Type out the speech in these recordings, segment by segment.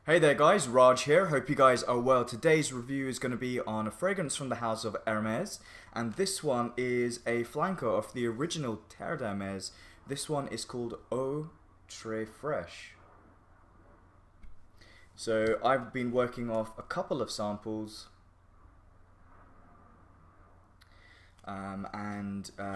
Hey there guys, Raj here. Hope you guys are well. Today's review is going to be on a fragrance from the house of Hermes, and this one is a flanker of the original Terre d'Hermes. This one is called Eau Tres Fraiche. So I've been working off a couple of samples,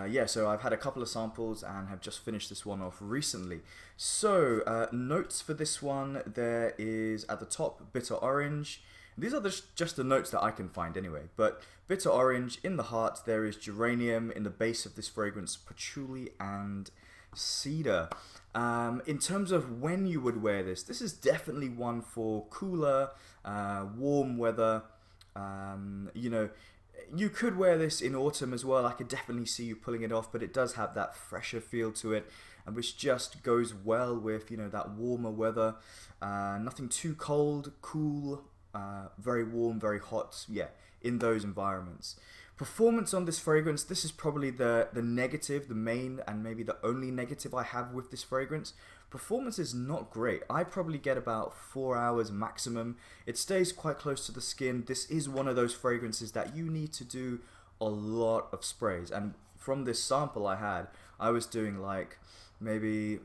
yeah, so I've had a couple of samples and have just finished this one off recently. So notes for this one, there is at the top bitter orange. These are just the notes that I can find anyway, but bitter orange. In the heart there is geranium. In the base of this fragrance, patchouli and cedar. In terms of when you would wear this is definitely one for cooler, warm weather. You know, you could wear this in autumn as well. I could definitely see you pulling it off, but it does have that fresher feel to it, and which just goes well with, you know, that warmer weather. Nothing too cold, cool, very warm, very hot. Yeah, in those environments. Performance on this fragrance, this is probably the negative, the main and maybe the only negative I have with this fragrance. Performance is not great. I probably get about 4 hours maximum. It stays quite close to the skin. This is one of those fragrances that you need to do a lot of sprays. And from this sample I had, I was doing like maybe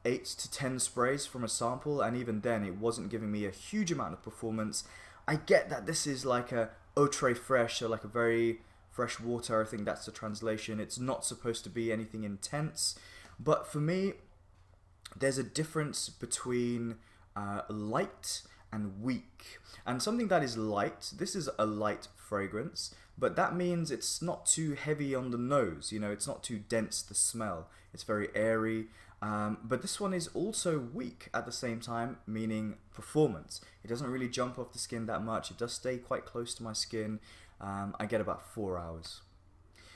8 to 10 sprays from a sample, and even then it wasn't giving me a huge amount of performance. I get that this is like a Eau Tres Fraiche, so like a very fresh water, I think that's the translation. It's not supposed to be anything intense, but for me, there's a difference between light and weak. And something that is light, this is a light fragrance, but that means it's not too heavy on the nose, you know, it's not too dense, the smell. It's very airy, but this one is also weak at the same time, meaning performance. It doesn't really jump off the skin that much. It does stay quite close to my skin. I get about 4 hours.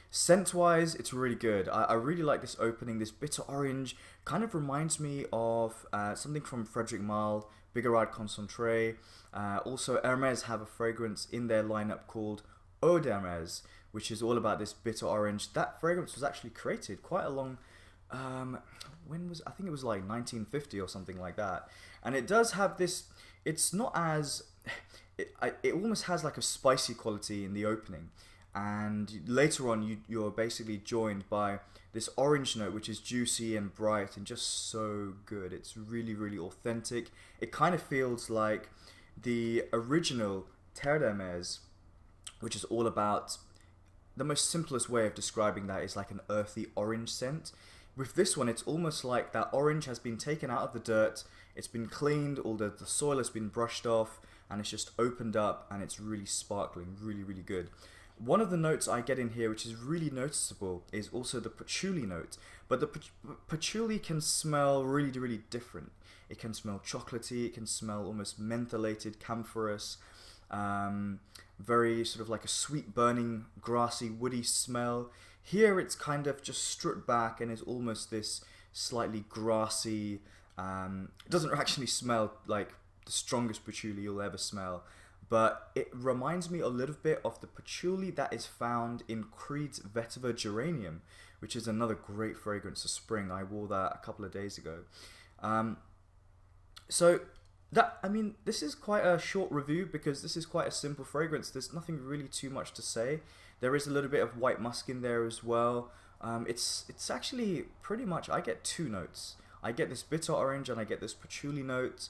Scent-wise, it's really good. I really like this opening. This bitter orange kind of reminds me of something from Frederic Malle, Bigarade Concentré. Also, Hermes have a fragrance in their lineup called Eau d'Hermes, which is all about this bitter orange. That fragrance was actually created quite a long... I think it was like 1950 or something like that. And it does have this... It's not as... It almost has like a spicy quality in the opening, and later on you're basically joined by this orange note, which is juicy and bright and just so good. It's really, really authentic. It kind of feels like the original Terre d'Hermes, which is all about, the most simplest way of describing that is like an earthy orange scent. With this one, it's almost like that orange has been taken out of the dirt, it's been cleaned, all the soil has been brushed off, and it's just opened up, and it's really sparkling, really, really good. One of the notes I get in here, which is really noticeable, is also the patchouli note. But the patchouli can smell really, really different. It can smell chocolatey, it can smell almost mentholated, camphorous, very sort of like a sweet burning, grassy, woody smell. Here it's kind of just stripped back and is almost this slightly grassy, it doesn't actually smell like the strongest patchouli you'll ever smell, but it reminds me a little bit of the patchouli that is found in Creed's Vetiver Geranium, which is another great fragrance of spring. I wore that a couple of days ago. So that, I mean, this is quite a short review because this is quite a simple fragrance. There's nothing really too much to say. There is a little bit of white musk in there as well. It's actually pretty much, I get 2 notes. I get this bitter orange and I get this patchouli note.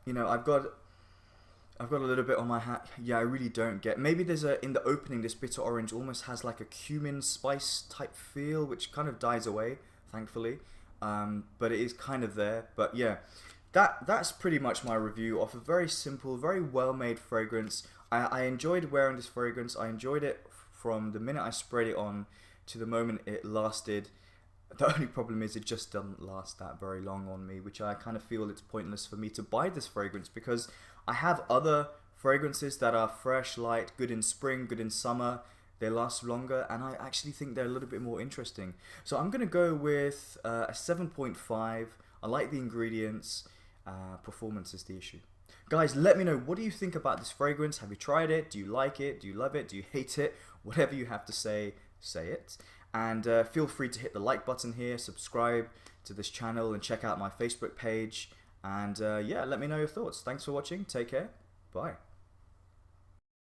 You know, I've got a little bit on my hat. Yeah, I really don't get. Maybe there's in the opening, this bitter orange almost has like a cumin spice type feel, which kind of dies away, thankfully. But it is kind of there. But yeah, that's pretty much my review of a very simple, very well-made fragrance. I enjoyed wearing this fragrance. I enjoyed it from the minute I sprayed it on to the moment it lasted. The only problem is it just doesn't last that very long on me, which I kind of feel it's pointless for me to buy this fragrance because I have other fragrances that are fresh, light, good in spring, good in summer. They last longer, and I actually think they're a little bit more interesting. So I'm going to go with a 7.5. I like the ingredients. Performance is the issue. Guys, let me know, what do you think about this fragrance? Have you tried it? Do you like it? Do you love it? Do you hate it? Whatever you have to say, say it. And feel free to hit the like button here, subscribe to this channel, and check out my Facebook page. And yeah, let me know your thoughts. Thanks for watching. Take care. Bye.